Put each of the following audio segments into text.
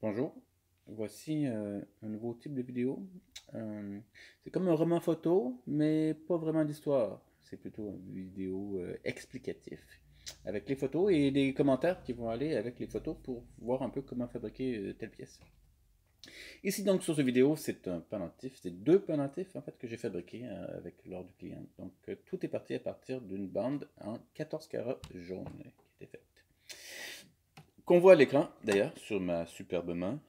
Bonjour, voici un nouveau type de vidéo. C'est comme un roman photo, mais pas vraiment d'histoire. C'est plutôt une vidéo explicative, avec les photos et des commentaires qui vont aller avec les photos pour voir un peu comment fabriquer telle pièce. Ici donc sur cette vidéo, c'est un pendentif, c'est deux pendentifs en fait que j'ai fabriqués avec l'ordre du client. Donc tout est parti à partir d'une bande en 14 carats jaune qui était faite. Qu'on voit à l'écran d'ailleurs sur ma superbe main.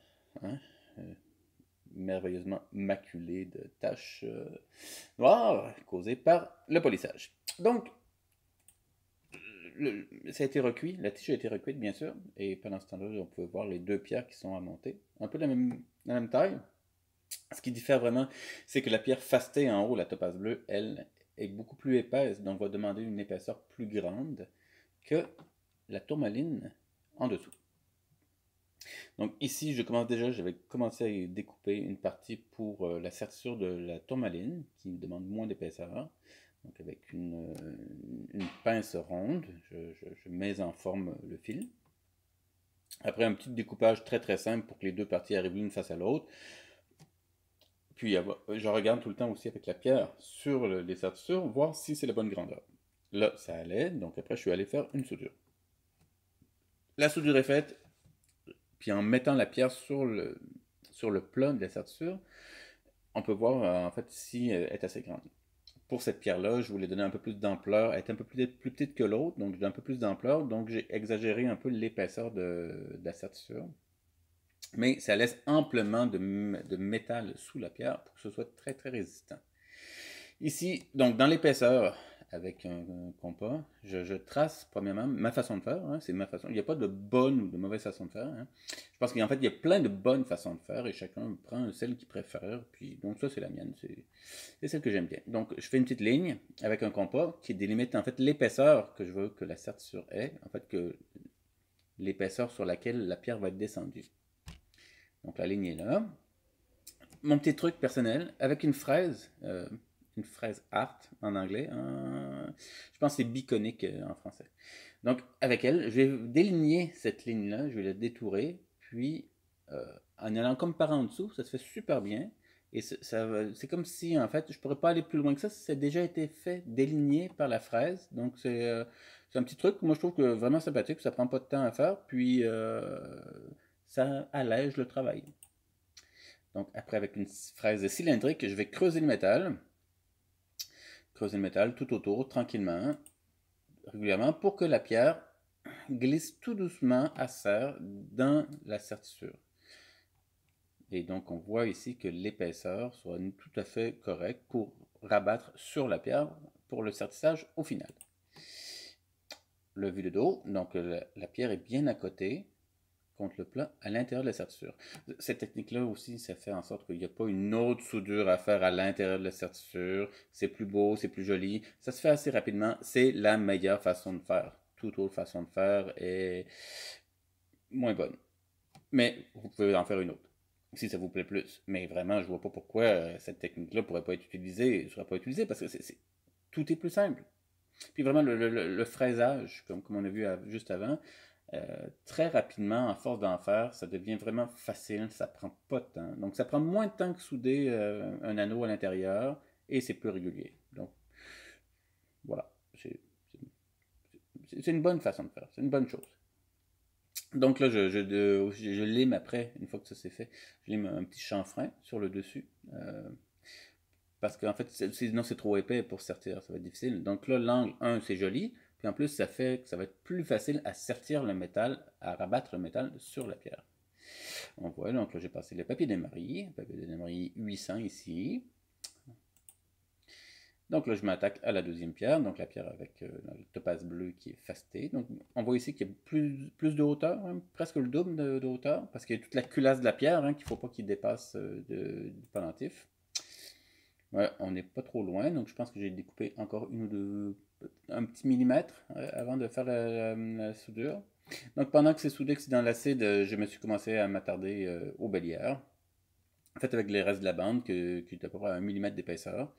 Hein, euh, merveilleusement maculé de taches noires causées par le polissage. Donc, ça a été recuit, la tige a été recuite bien sûr, et pendant ce temps-là, on pouvait voir les deux pierres qui sont à monter, un peu la même taille. Ce qui diffère vraiment, c'est que la pierre facetée en haut, la topaze bleue, elle, est beaucoup plus épaisse, donc va demander une épaisseur plus grande que la tourmaline en dessous. Donc ici, j'avais commencé à découper une partie pour la serture de la tourmaline, qui demande moins d'épaisseur. Donc avec une pince ronde, je mets en forme le fil. Après un petit découpage très très simple pour que les deux parties arrivent l'une face à l'autre. Puis je regarde tout le temps aussi avec la pierre sur les sertures, voir si c'est la bonne grandeur. Là, ça allait, donc après je suis allé faire une soudure. La soudure est faite, puis en mettant la pierre sur le plat de la serture, on peut voir en fait si elle est assez grande. Pour cette pierre-là, je voulais donner un peu plus d'ampleur. Elle est un peu plus petite que l'autre, donc j'ai un peu plus d'ampleur. Donc j'ai exagéré un peu l'épaisseur de la serture. Mais ça laisse amplement de métal sous la pierre pour que ce soit très très résistant. Ici, donc dans l'épaisseur, avec un compas, je trace premièrement ma façon de faire. Hein, c'est ma façon. Il n'y a pas de bonne ou de mauvaise façon de faire. Hein. Je pense qu'en fait, il y a plein de bonnes façons de faire et chacun prend celle qu'il préfère. Puis, donc ça, c'est la mienne. C'est celle que j'aime bien. Donc, je fais une petite ligne avec un compas qui délimite en fait l'épaisseur que je veux que la serture ait. En fait, que l'épaisseur sur laquelle la pierre va être descendue. Donc, la ligne est là. Mon petit truc personnel, avec une fraise art en anglais, je pense que c'est biconique en français. Donc avec elle, je vais déligner cette ligne-là, je vais la détourer, puis en allant comme par en dessous, ça se fait super bien. Et c'est comme si en fait je pourrais pas aller plus loin que ça a déjà été fait, déligné par la fraise. Donc c'est un petit truc, moi je trouve que vraiment sympathique, ça prend pas de temps à faire, puis ça allège le travail. Donc après, avec une fraise cylindrique, je vais creuser le métal tout autour, tranquillement, régulièrement, pour que la pierre glisse tout doucement à serre dans la serture. Et donc on voit ici que l'épaisseur soit tout à fait correcte pour rabattre sur la pierre pour le sertissage au final. Le vu de dos, donc la pierre est bien à côté, contre le plat à l'intérieur de la serture. Cette technique-là aussi, ça fait en sorte qu'il n'y a pas une autre soudure à faire à l'intérieur de la serture. C'est plus beau, c'est plus joli. Ça se fait assez rapidement. C'est la meilleure façon de faire. Toute autre façon de faire est moins bonne. Mais vous pouvez en faire une autre, si ça vous plaît plus. Mais vraiment, je vois pas pourquoi cette technique-là pourrait pas être utilisée, ne serait pas utilisée, parce que tout est plus simple. Puis vraiment, le fraisage, comme on a vu juste avant, très rapidement, à force d'en faire, ça devient vraiment facile, ça prend pas de temps. Donc ça prend moins de temps que souder un anneau à l'intérieur et c'est plus régulier. Donc voilà, c'est une bonne façon de faire, c'est une bonne chose. Donc là, je lime après, une fois que ça c'est fait, je lime un petit chanfrein sur le dessus. Parce qu'en fait, sinon c'est trop épais pour sertir, ça va être difficile. Donc là, l'angle 1, c'est joli. Puis en plus, ça fait que ça va être plus facile à sertir le métal, à rabattre le métal sur la pierre. On voit, donc là, j'ai passé le papier d'émarie 800 ici. Donc là, je m'attaque à la deuxième pierre, donc la pierre avec le topaze bleu qui est facetée. Donc on voit ici qu'il y a plus de hauteur, hein, presque le double de hauteur, parce qu'il y a toute la culasse de la pierre hein, qu'il ne faut pas qu'il dépasse du pendentif. Ouais, on n'est pas trop loin, donc je pense que j'ai découpé encore un petit millimètre avant de faire la soudure. Donc pendant que c'est soudé, que c'est dans l'acide, je me suis commencé à m'attarder aux bélières. En fait, avec les restes de la bande, qui est à peu près à 1 mm d'épaisseur.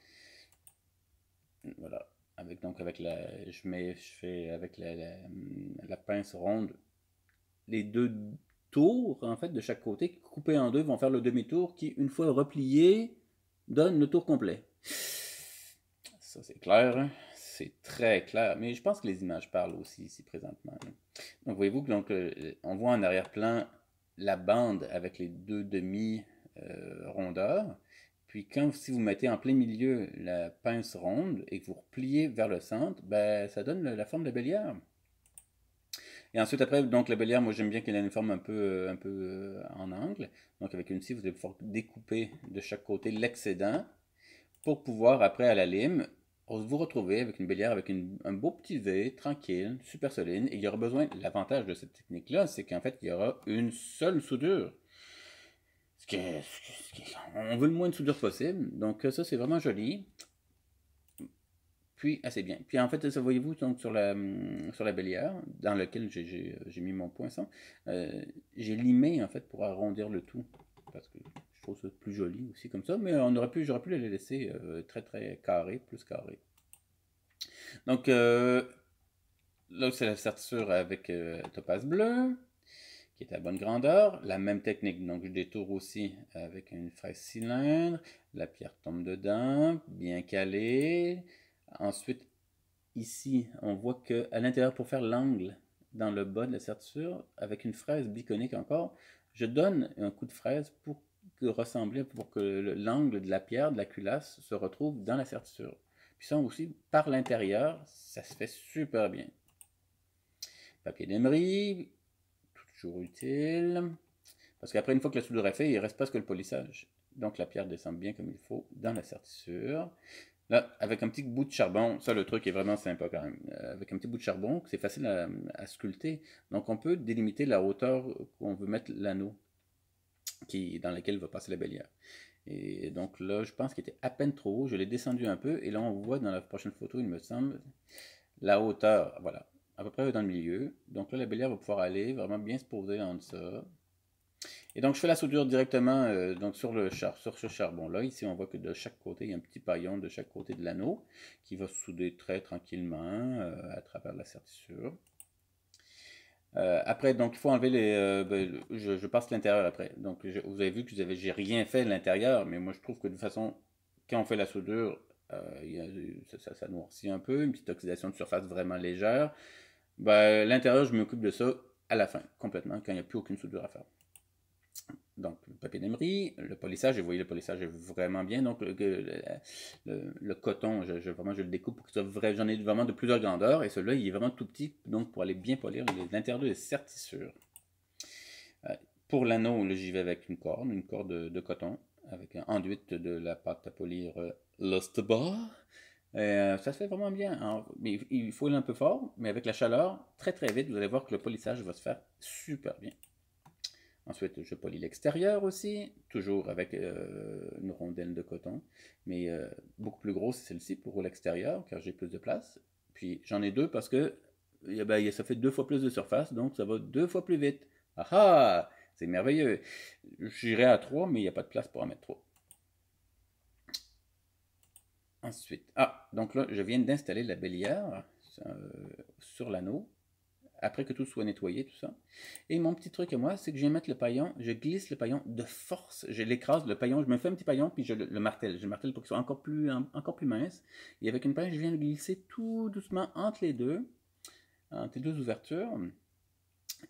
Voilà. Avec je fais avec la pince ronde les deux tours, en fait, de chaque côté, coupés en deux, vont faire le demi-tour qui, une fois replié, donne le tour complet. Ça, c'est clair, hein? C'est très clair. Mais je pense que les images parlent aussi ici présentement, là. Donc, voyez-vous que on voit en arrière-plan la bande avec les deux demi-rondeurs. Puis si vous mettez en plein milieu la pince ronde et que vous repliez vers le centre, ben, ça donne la forme de la bélière. Et ensuite, après, donc la bélière, moi j'aime bien qu'elle ait une forme un peu en angle. Donc avec une scie, vous allez pouvoir découper de chaque côté l'excédent pour pouvoir, après à la lime, vous retrouver avec une bélière avec un beau petit V, tranquille, super solide. Et il y aura besoin, l'avantage de cette technique-là, c'est qu'en fait, il y aura une seule soudure. On veut le moins de soudure possible. Donc ça, c'est vraiment joli. Puis assez bien. Puis en fait, ça voyez-vous donc sur la bélière, dans laquelle j'ai mis mon poinçon, j'ai limé en fait pour arrondir le tout. Parce que je trouve ça plus joli aussi comme ça, mais j'aurais pu les laisser très très carrés, plus carrés. Donc là, c'est la serture avec topaz bleu, qui est à bonne grandeur. La même technique, donc je détourne aussi avec une fraise cylindre. La pierre tombe dedans, bien calée. Ensuite, ici, on voit qu'à l'intérieur, pour faire l'angle dans le bas de la serture, avec une fraise biconique encore, je donne un coup de fraise pour que l'angle de la pierre, de la culasse, se retrouve dans la serture. Puis ça aussi, par l'intérieur, ça se fait super bien. Papier d'émery, toujours utile. Parce qu'après, une fois que la soudure est faite, il ne reste presque le polissage. Donc la pierre descend bien comme il faut dans la serture. Là, avec un petit bout de charbon, ça le truc est vraiment sympa quand même. Avec un petit bout de charbon, c'est facile à sculpter. Donc on peut délimiter la hauteur qu'on veut mettre l'anneau dans lequel va passer la bélière. Et donc là, je pense qu'il était à peine trop haut. Je l'ai descendu un peu. Et là, on voit dans la prochaine photo, il me semble, la hauteur, voilà, à peu près dans le milieu. Donc là, la bélière va pouvoir aller vraiment bien se poser en ça. Et donc, je fais la soudure directement donc sur ce charbon-là. Ici, on voit que de chaque côté, il y a un petit paillon de chaque côté de l'anneau qui va se souder très tranquillement à travers la serture. Après, donc, il faut enlever je passe l'intérieur après. Donc, vous avez vu que j'ai rien fait de l'intérieur, mais moi, je trouve que de toute façon, quand on fait la soudure, ça noircit un peu, une petite oxydation de surface vraiment légère. Ben, l'intérieur, je m'occupe de ça à la fin, complètement, quand il n'y a plus aucune soudure à faire. Donc, le papier d'émery, le polissage, vous voyez, le polissage est vraiment bien. Donc, le coton, vraiment, je le découpe pour que ça soit j'en ai vraiment de plusieurs grandeurs. Et celui-là, il est vraiment tout petit, donc pour aller bien polir l'intérieur de sertissure. Pour l'anneau, j'y vais avec une corde de coton, avec un enduit de la pâte à polir Lustbar. Ça se fait vraiment bien. Alors, mais il faut aller un peu fort, mais avec la chaleur, très très vite, vous allez voir que le polissage va se faire super bien. Ensuite, je polis l'extérieur aussi, toujours avec une rondelle de coton, mais beaucoup plus grosse celle-ci pour l'extérieur, car j'ai plus de place. Puis j'en ai deux parce que ça fait 2 fois plus de surface, donc ça va 2 fois plus vite. Ah ah! C'est merveilleux. J'irai à 3, mais il n'y a pas de place pour en mettre 3. Ensuite, donc là, je viens d'installer la bélière sur l'anneau après que tout soit nettoyé, tout ça. Et mon petit truc à moi, c'est que je viens mettre le paillon, je glisse le paillon de force, je l'écrase, le paillon, je me fais un petit paillon, puis je le martèle. Je le martèle pour qu'il soit encore plus mince. Et avec une pince, je viens le glisser tout doucement entre les deux ouvertures.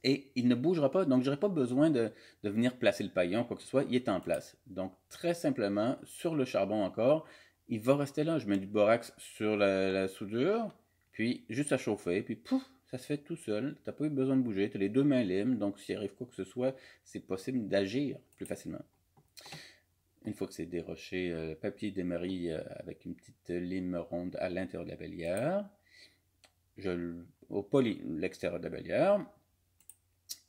Et il ne bougera pas, donc je n'aurai pas besoin de venir placer le paillon, quoi que ce soit, il est en place. Donc très simplement, sur le charbon encore, il va rester là. Je mets du borax sur la soudure, puis juste à chauffer, puis pouf, ça se fait tout seul. Tu n'as pas eu besoin de bouger, tu as les deux mains libres, donc s'il arrive quoi que ce soit, c'est possible d'agir plus facilement. Une fois que c'est déroché, papier d'émery avec une petite lime ronde à l'intérieur de la bélière. Je polis l'extérieur de la bélière.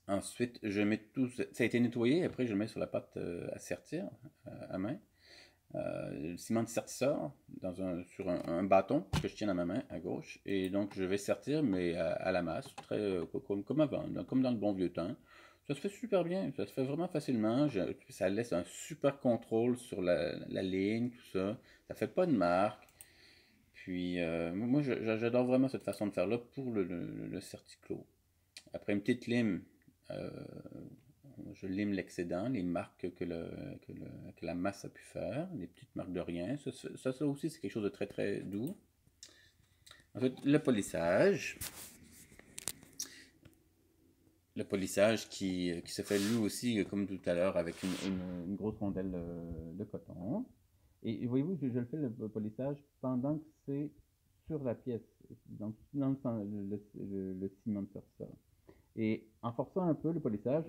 Ensuite, je mets tout. Ça a été nettoyé, après je le mets sur la pâte à sertir à main. Le ciment de sertisseur sur un bâton que je tiens dans ma main à gauche. Et donc je vais sertir, mais à la masse, très comme avant, comme dans le bon vieux temps. Ça se fait super bien, ça se fait vraiment facilement. Ça laisse un super contrôle sur la ligne, tout ça. Ça fait pas de marque. Puis moi, j'adore vraiment cette façon de faire là pour le Certiclo. Après une petite lime, euh, je lime l'excédent, les marques que la masse a pu faire, les petites marques de rien. Ça aussi, c'est quelque chose de très très doux. Ensuite, le polissage. Le polissage qui se fait lui aussi, comme tout à l'heure, avec une grosse rondelle de coton. Et voyez-vous, je le fais le polissage pendant que c'est sur la pièce, donc dans le ciment de ça. Et en forçant un peu le polissage,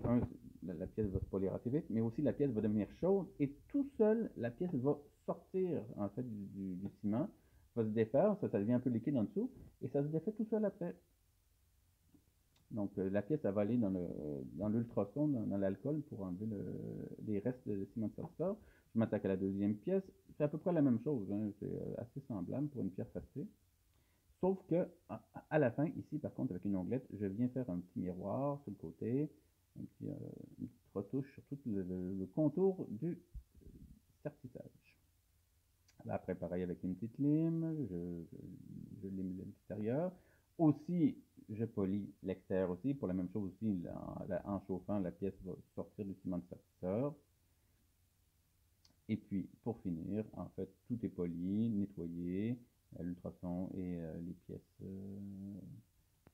la pièce va se polir assez vite, mais aussi la pièce va devenir chaude et tout seul, la pièce va sortir en fait du ciment, va se défaire, ça devient un peu liquide en dessous, et ça se défait tout seul après. Donc la pièce, elle va aller dans l'ultrason, dans l'alcool pour enlever les restes de ciment de surface. Je m'attaque à la deuxième pièce, c'est à peu près la même chose, hein, c'est assez semblable pour une pierre fastée. Sauf que à la fin, ici par contre, avec une onglette, je viens faire un petit miroir sur le côté, une petite retouche sur tout le contour du sertissage. Après, pareil avec une petite lime, je lime l'extérieur. Aussi, je polis l'extérieur aussi. Pour la même chose aussi, en chauffant, la pièce va sortir du ciment de sertisseur. Et puis, pour finir, en fait, tout est poli, nettoyé. L'ultrason et les pièces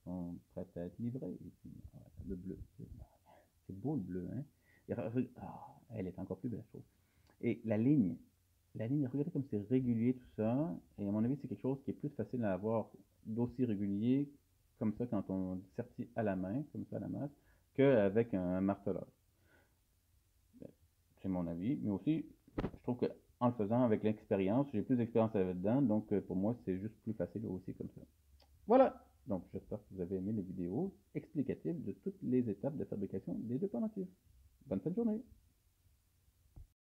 sont prêtes à être livrées. Et puis, le bleu, c'est beau le bleu, hein? Et, elle est encore plus belle, je trouve. Et la ligne, regardez comme c'est régulier tout ça. Et à mon avis, c'est quelque chose qui est plus facile à avoir d'aussi régulier, comme ça, quand on sertit à la main, comme ça à la masse, qu'avec un marteleur. C'est mon avis. Mais aussi, je trouve que en le faisant avec l'expérience, j'ai plus d'expérience là-dedans, donc pour moi, c'est juste plus facile aussi comme ça. Voilà! Donc, j'espère que vous avez aimé les vidéos explicatives de toutes les étapes de fabrication des deux pendentifs. Bonne fin de journée!